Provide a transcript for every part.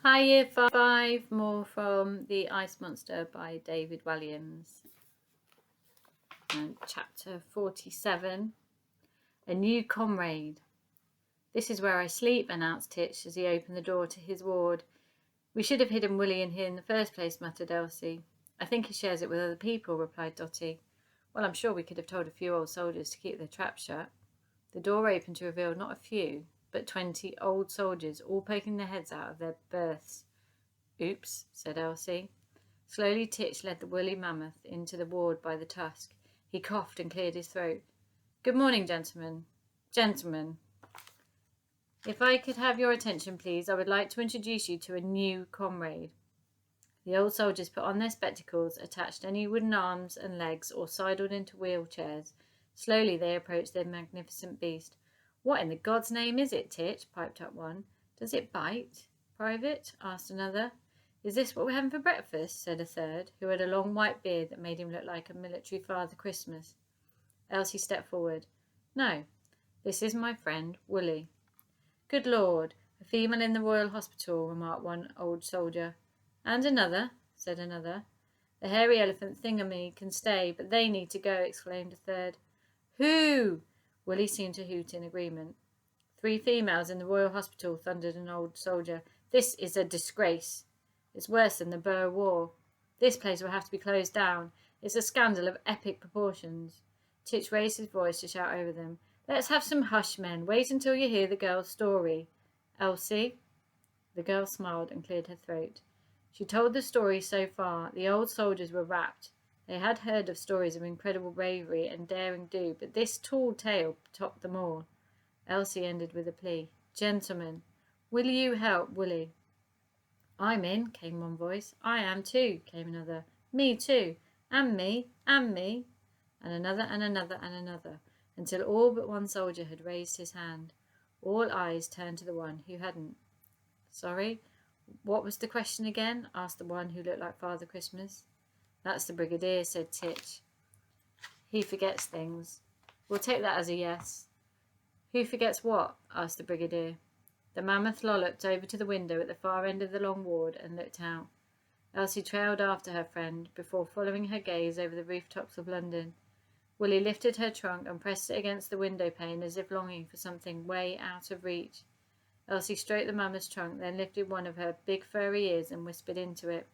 Hi, Year 5, more from The Ice Monster by David Walliams. And chapter 47, A New Comrade. "This is where I sleep," announced Titch as he opened the door to his ward. "We should have hidden Willie in here in the first place," muttered Elsie. "I think he shares it with other people," replied Dotty. "Well, I'm sure we could have told a few old soldiers to keep their traps shut." The door opened to reveal not a few, but 20 old soldiers, all poking their heads out of their berths. "Oops," said Elsie. Slowly Titch led the woolly mammoth into the ward by the tusk. He coughed and cleared his throat. "Good morning, gentlemen. Gentlemen, if I could have your attention, please, I would like to introduce you to a new comrade." The old soldiers put on their spectacles, attached any wooden arms and legs, or sidled into wheelchairs. Slowly they approached their magnificent beast. "What in the God's name is it, Titch?" piped up one. "Does it bite, Private?" asked another. "Is this what we're having for breakfast?" said a third, who had a long white beard that made him look like a military Father Christmas. Elsie stepped forward. "No, this is my friend, Willie." "Good Lord, a female in the Royal Hospital," remarked one old soldier. "And another," said another. "The hairy elephant thingamy can stay, but they need to go," exclaimed a third. "Hoo!" Willie seemed to hoot in agreement. "3 females in the Royal Hospital," thundered an old soldier. "This is a disgrace. It's worse than the Boer War. This place will have to be closed down. It's a scandal of epic proportions." Titch raised his voice to shout over them. "Let's have some hush, men. Wait until you hear the girl's story. Elsie?" The girl smiled and cleared her throat. She told the story so far. The old soldiers were rapt. They had heard of stories of incredible bravery and daring do, but this tall tale topped them all. Elsie ended with a plea. "Gentlemen, will you help Willie?" "I'm in," came one voice. "I am too," came another. "Me too." "And me," "and me," and another and another and another, until all but one soldier had raised his hand. All eyes turned to the one who hadn't. "Sorry, what was the question again?" asked the one who looked like Father Christmas. "That's the Brigadier," said Titch. "He forgets things." "We'll take that as a yes." "Who forgets what?" asked the Brigadier. The mammoth lolloped over to the window at the far end of the long ward and looked out. Elsie trailed after her friend before following her gaze over the rooftops of London. Willie lifted her trunk and pressed it against the window pane as if longing for something way out of reach. Elsie stroked the mammoth's trunk, then lifted one of her big furry ears and whispered into it.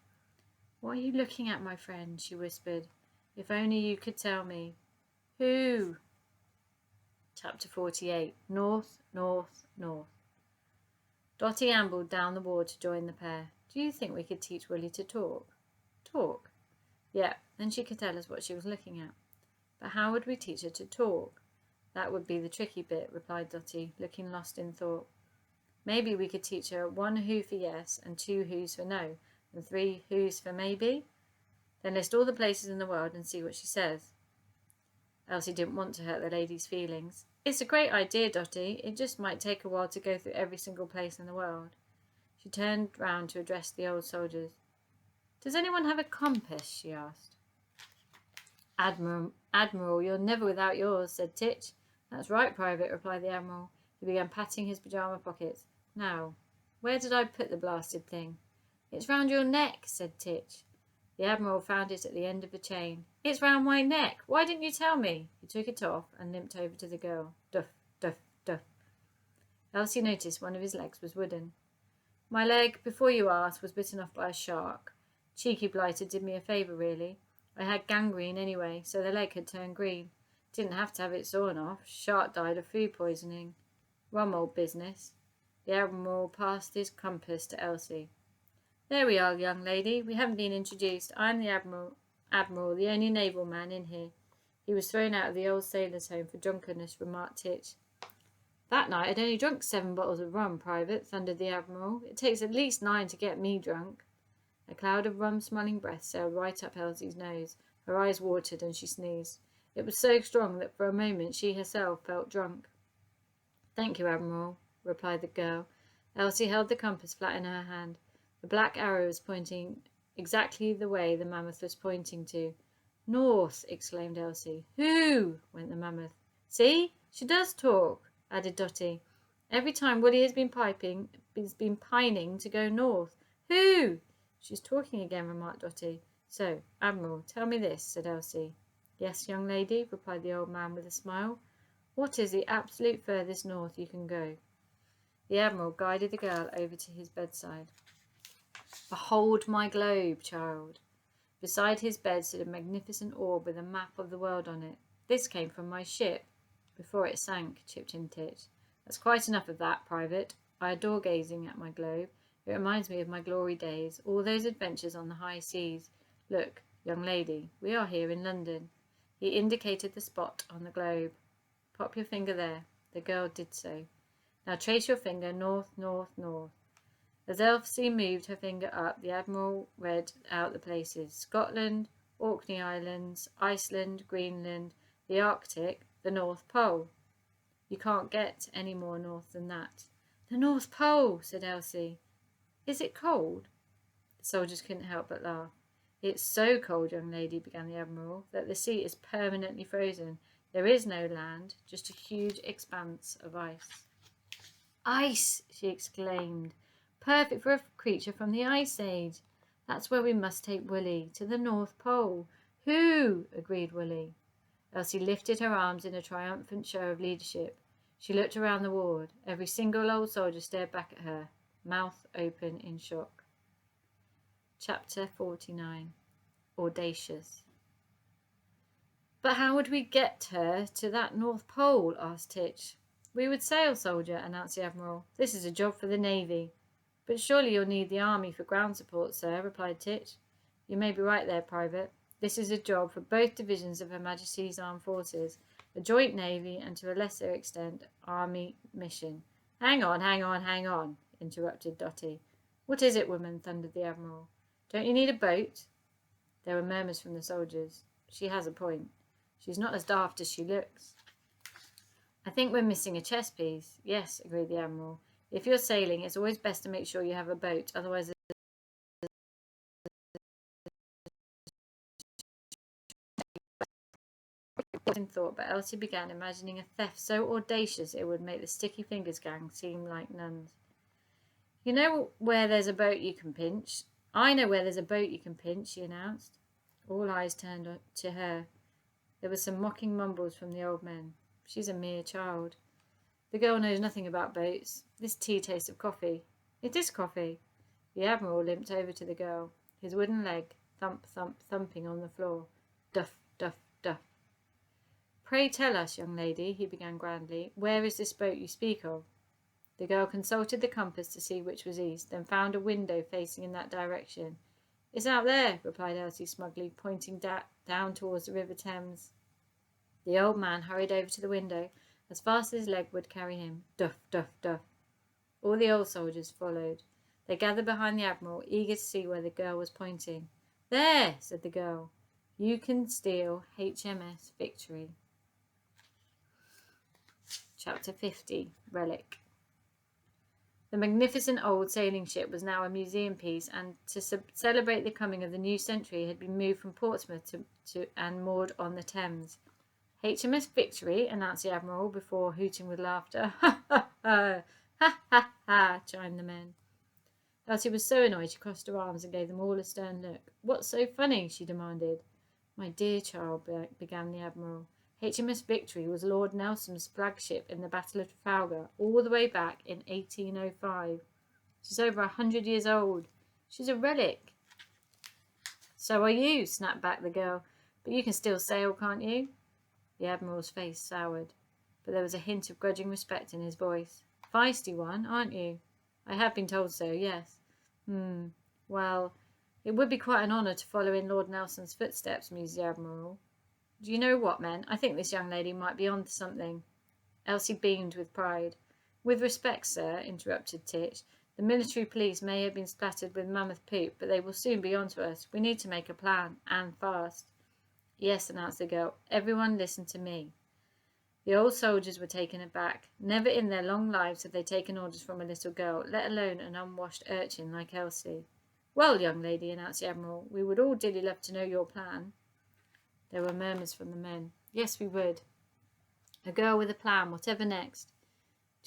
"What are you looking at, my friend?" she whispered. "If only you could tell me." "Who?" Chapter 48. North, North, North. Dotty ambled down the ward to join the pair. "Do you think we could teach Willie to talk?" "Talk?" "Yeah, then she could tell us what she was looking at." "But how would we teach her to talk?" "That would be the tricky bit," replied Dotty, looking lost in thought. "Maybe we could teach her 1 who for yes and 2 who's for no and 3 who's for maybe. Then list all the places in the world and see what she says." Elsie didn't want to hurt the lady's feelings. "It's a great idea, Dotty. It just might take a while to go through every single place in the world." She turned round to address the old soldiers. "Does anyone have a compass?" she asked. Admiral, you're never without yours," said Titch. "That's right, Private," replied the Admiral. He began patting his pyjama pockets. "Now, where did I put the blasted thing?" "It's round your neck," said Titch. The Admiral found it at the end of the chain. "It's round my neck. Why didn't you tell me?" He took it off and limped over to the girl. Duff, duff, duff. Elsie noticed one of his legs was wooden. "My leg, before you asked, was bitten off by a shark. Cheeky blighter did me a favour, really. I had gangrene anyway, so the leg had turned green. Didn't have to have it sawn off. Shark died of food poisoning. Rum old business." The Admiral passed his compass to Elsie. "There we are, young lady. We haven't been introduced. I'm the Admiral, the only naval man in here." "He was thrown out of the old sailors' home for drunkenness," remarked Titch. "That night I'd only drunk 7 bottles of rum, Private," thundered the Admiral. "It takes at least 9 to get me drunk." A cloud of rum-smelling breath sailed right up Elsie's nose. Her eyes watered and she sneezed. It was so strong that for a moment she herself felt drunk. "Thank you, Admiral," replied the girl. Elsie held the compass flat in her hand. The black arrow was pointing exactly the way the mammoth was pointing to. "North!" exclaimed Elsie. "Who?" went the mammoth. "See, she does talk," added Dotty. "Every time Willie has been piping has been pining to go north. Who? She's talking again, remarked Dotty. So, Admiral, tell me this, said Elsie. Yes, young lady, replied the old man with a smile. What is the absolute furthest north you can go? The Admiral guided the girl over to his bedside. Behold my globe, child. Beside his bed stood a magnificent orb with a map of the world on it. This came from my ship. Before it sank, chipped in Titch. That's quite enough of that, Private. I adore gazing at my globe. It reminds me of my glory days, all those adventures on the high seas. Look, young lady, we are here in London. He indicated the spot on the globe. Pop your finger there. The girl did so. Now trace your finger north, north, north. As Elsie moved her finger up, the Admiral read out the places. Scotland, Orkney Islands, Iceland, Greenland, the Arctic, the North Pole. You can't get any more north than that. The North Pole, said Elsie. Is it cold? The soldiers couldn't help but laugh. It's so cold, young lady, began the Admiral, that the sea is permanently frozen. There is no land, just a huge expanse of ice. Ice, she exclaimed. Perfect for a creature from the Ice Age. That's where we must take Willie, to the North Pole. Who? Agreed Willie. Elsie lifted her arms in a triumphant show of leadership. She looked around the ward. Every single old soldier stared back at her, mouth open in shock. Chapter 49. Audacious. But how would we get her to that North Pole? Asked Titch. We would sail, soldier, announced the Admiral. This is a job for the Navy. But surely you'll need the Army for ground support, sir, replied Titch. You may be right there, Private. This is a job for both divisions of Her Majesty's Armed Forces, a joint Navy and to a lesser extent Army mission. Hang on, interrupted Dotty. What is it, woman? Thundered the Admiral. Don't you need a boat? There were murmurs from the soldiers. She has a point. She's not as daft as she looks. I think we're missing a chess piece. Yes, agreed the Admiral. If you're sailing, it's always best to make sure you have a boat, otherwise in thought, but Elsie began imagining a theft so audacious it would make the Sticky Fingers gang seem like nuns. You know where there's a boat you can pinch? I know where there's a boat you can pinch, she announced. All eyes turned to her. There were some mocking mumbles from the old men. She's a mere child. The girl knows nothing about boats. This tea tastes of coffee. It is coffee. The Admiral limped over to the girl, his wooden leg thump, thump, thumping on the floor. Duff, duff, duff. Pray tell us, young lady, he began grandly, where is this boat you speak of? The girl consulted the compass to see which was east, then found a window facing in that direction. It's out there, replied Elsie smugly, pointing down towards the River Thames. The old man hurried over to the window, as fast as his leg would carry him. Duff, duff, duff. All the old soldiers followed. They gathered behind the Admiral, eager to see where the girl was pointing. There, said the girl. You can steal HMS Victory. Chapter 50. Relic. The magnificent old sailing ship was now a museum piece, and to celebrate the coming of the new century had been moved from Portsmouth to and moored on the Thames. HMS Victory, announced the Admiral before hooting with laughter. Ha ha ha! Ha ha ha! Chimed the men. Elsie was so annoyed she crossed her arms and gave them all a stern look. What's so funny? She demanded. My dear child, began the Admiral. HMS Victory was Lord Nelson's flagship in the Battle of Trafalgar, all the way back in 1805. She's over 100 years old. She's a relic. So are you, snapped back the girl. But you can still sail, can't you? The Admiral's face soured, but there was a hint of grudging respect in his voice. Feisty one, aren't you? I have been told so, yes. Well, it would be quite an honour to follow in Lord Nelson's footsteps, mused the Admiral. Do you know what, men? I think this young lady might be on to something. Elsie beamed with pride. With respect, sir, interrupted Titch. The military police may have been splattered with mammoth poop, but they will soon be on to us. We need to make a plan, and fast. Yes, announced the girl. Everyone listen to me. The old soldiers were taken aback. Never in their long lives had they taken orders from a little girl, let alone an unwashed urchin like Elsie. Well, young lady, announced the Admiral, we would all dearly love to know your plan. There were murmurs from the men. Yes, we would. A girl with a plan, whatever next.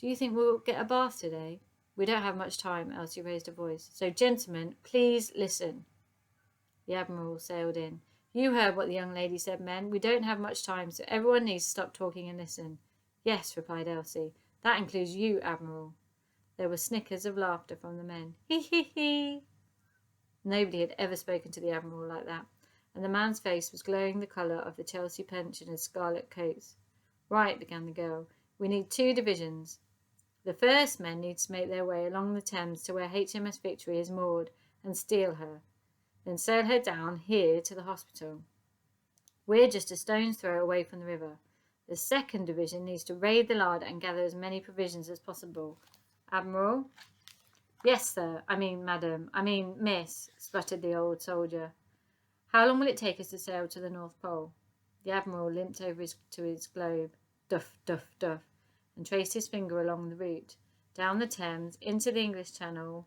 Do you think we'll get a bath today? We don't have much time, Elsie raised her voice. So, gentlemen, please listen. The Admiral sailed in. You heard what the young lady said, men. We don't have much time, so everyone needs to stop talking and listen. Yes, replied Elsie. That includes you, Admiral. There were snickers of laughter from the men. Hee hee hee. Nobody had ever spoken to the Admiral like that, and the man's face was glowing the colour of the Chelsea pensioners' scarlet coats. Right, began the girl. We need 2 divisions. The first men need to make their way along the Thames to where HMS Victory is moored and steal her. Then sail her down here to the hospital. We're just a stone's throw away from the river. The second division needs to raid the larder and gather as many provisions as possible. Admiral? Yes, sir. Madam. Miss, spluttered the old soldier. How long will it take us to sail to the North Pole? The Admiral limped over to his globe. Duff, duff, duff, and traced his finger along the route. Down the Thames, into the English Channel,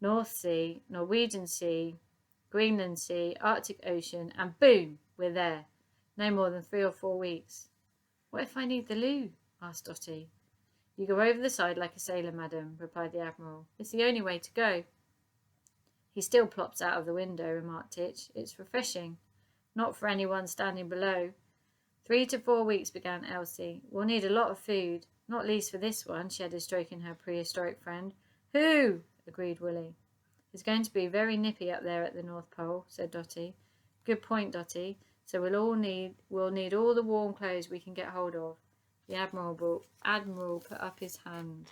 North Sea, Norwegian Sea, Greenland Sea, Arctic Ocean, and boom, we're there. No more than 3 or 4 weeks. What if I need the loo? Asked Dotty. You go over the side like a sailor, madam, replied the Admiral. It's the only way to go. He still plops out of the window, remarked Titch. It's refreshing. Not for anyone standing below. 3 to 4 weeks, began Elsie. We'll need a lot of food, not least for this one, she added, stroking her prehistoric friend. Who? Agreed Willie. It's going to be very nippy up there at the North Pole, said Dotty. Good point, Dotty. So we'll need all the warm clothes we can get hold of. The Admiral put up his hand,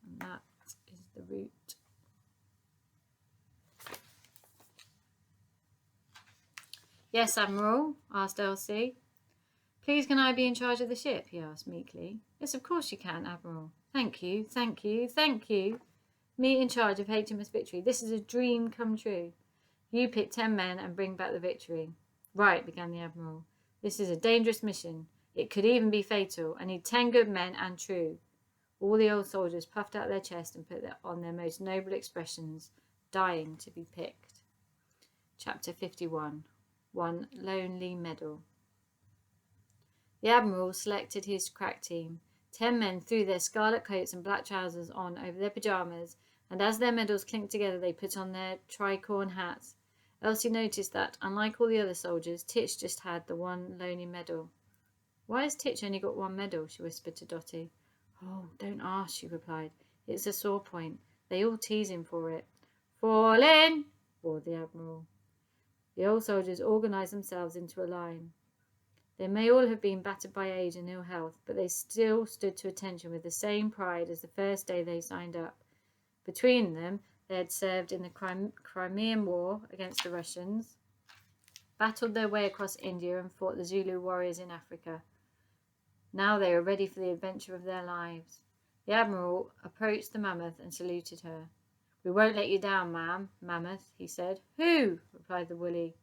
and that is the route. Yes, Admiral, asked Elsie. Please can I be in charge of the ship? He asked meekly. Yes, of course you can, Admiral. Thank you, thank you, thank you. Me in charge of HMS Victory. This is a dream come true. You pick 10 men and bring back the Victory. Right, began the Admiral. This is a dangerous mission. It could even be fatal. I need 10 good men and true. All the old soldiers puffed out their chest and put on their most noble expressions, dying to be picked. Chapter 51. One Lonely Medal. The Admiral selected his crack team. 10 men threw their scarlet coats and black trousers on over their pyjamas, and as their medals clinked together they put on their tricorn hats. Elsie noticed that, unlike all the other soldiers, Titch just had the one lonely medal. Why has Titch only got 1 medal? She whispered to Dotty. Oh, don't ask, she replied. It's a sore point. They all tease him for it. Fall in, roared the Admiral. The old soldiers organised themselves into a line. They may all have been battered by age and ill health, but they still stood to attention with the same pride as the first day they signed up. Between them, they had served in the Crimean War against the Russians, battled their way across India and fought the Zulu warriors in Africa. Now they were ready for the adventure of their lives. The Admiral approached the Mammoth and saluted her. We won't let you down, ma'am, Mammoth, he said. Who? replied Willie,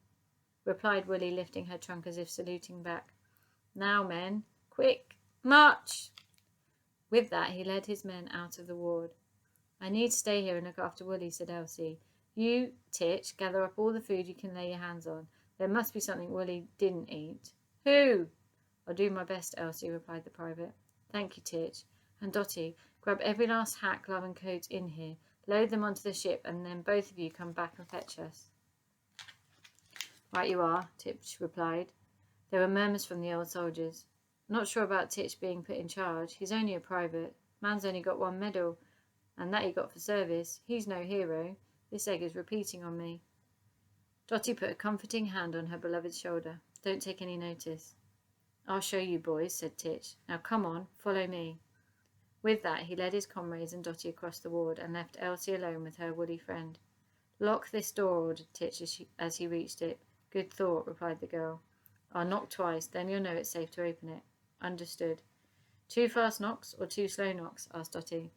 lifting her trunk as if saluting back. Now, men, quick, march! With that, he led his men out of the ward. I need to stay here and look after Willie, said Elsie. You, Titch, gather up all the food you can lay your hands on. There must be something Willie didn't eat. Who? I'll do my best, Elsie, replied the private. Thank you, Titch. And Dotty, grab every last hat, glove and coat in here. Load them onto the ship, and then both of you come back and fetch us. Right you are, Titch replied. There were murmurs from the old soldiers. Not sure about Titch being put in charge. He's only a private. Man's only got 1 medal, and that he got for service. He's no hero. This egg is repeating on me. Dotty put a comforting hand on her beloved's shoulder. Don't take any notice. I'll show you, boys, said Titch. Now come on, follow me. With that, he led his comrades and Dotty across the ward and left Elsie alone with her woolly friend. Lock this door, ordered Titch as he reached it. Good thought, replied the girl. I'll knock twice, then you'll know it's safe to open it. Understood. 2 fast knocks or 2 slow knocks? Asked Dotty.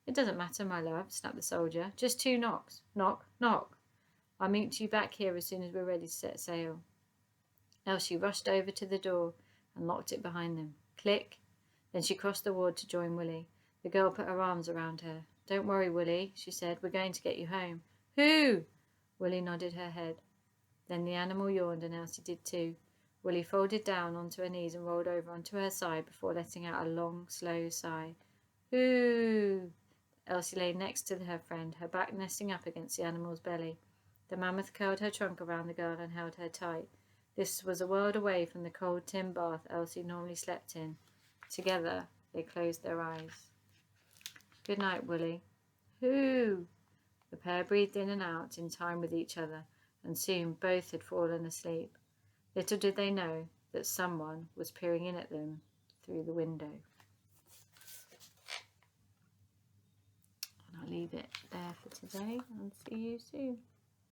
It doesn't matter, my love, snapped the soldier. Just 2 knocks. Knock, knock. I'll meet you back here as soon as we're ready to set sail. Elsie rushed over to the door and locked it behind them. Click. Then she crossed the ward to join Willie. The girl put her arms around her. Don't worry, Willie, she said. We're going to get you home. Who? Willie nodded her head. Then the animal yawned and Elsie did too. Willie folded down onto her knees and rolled over onto her side before letting out a long, slow sigh. Who? Elsie lay next to her friend, her back nesting up against the animal's belly. The mammoth curled her trunk around the girl and held her tight. This was a world away from the cold tin bath Elsie normally slept in. Together, they closed their eyes. Good night, Willie. Whoo! The pair breathed in and out in time with each other, and soon both had fallen asleep. Little did they know that someone was peering in at them through the window. And I'll leave it there for today and see you soon.